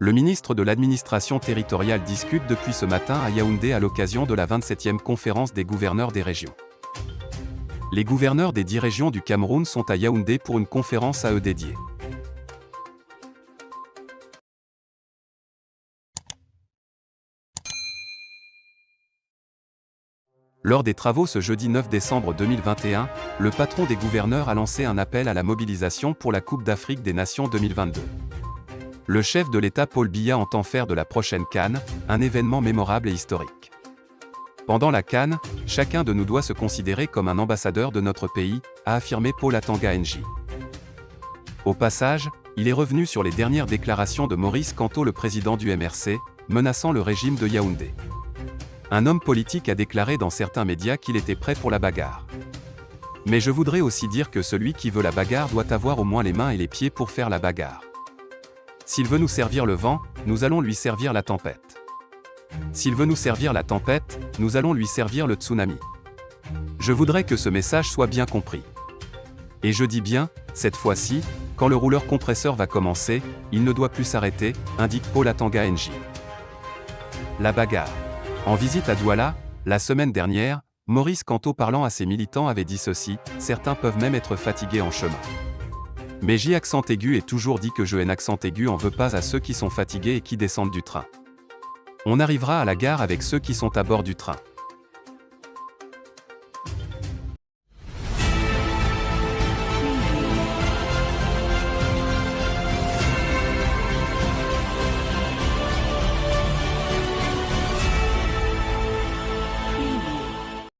Le ministre de l'administration territoriale discute depuis ce matin à Yaoundé à l'occasion de la 27e conférence des gouverneurs des régions. Les gouverneurs des 10 régions du Cameroun sont à Yaoundé pour une conférence à eux dédiée. Lors des travaux ce jeudi 9 décembre 2021, le patron des gouverneurs a lancé un appel à la mobilisation pour la Coupe d'Afrique des Nations 2022. Le chef de l'État Paul Biya entend faire de la prochaine CAN un événement mémorable et historique. Pendant la CAN, chacun de nous doit se considérer comme un ambassadeur de notre pays, a affirmé Paul Atanga Nji. Au passage, il est revenu sur les dernières déclarations de Maurice Kamto, le président du MRC, menaçant le régime de Yaoundé. Un homme politique a déclaré dans certains médias qu'il était prêt pour la bagarre. Mais je voudrais aussi dire que celui qui veut la bagarre doit avoir au moins les mains et les pieds pour faire la bagarre. S'il veut nous servir le vent, nous allons lui servir la tempête. S'il veut nous servir la tempête, nous allons lui servir le tsunami. Je voudrais que ce message soit bien compris. Et je dis bien, cette fois-ci, quand le rouleur compresseur va commencer, il ne doit plus s'arrêter, indique Paul Atanga Nji. La bagarre. En visite à Douala, la semaine dernière, Maurice Kamto parlant à ses militants avait dit ceci: certains peuvent même être fatigués en chemin. Mais J accent aigu est toujours dit que je N accent aigu en veut pas à ceux qui sont fatigués et qui descendent du train. On arrivera à la gare avec ceux qui sont à bord du train.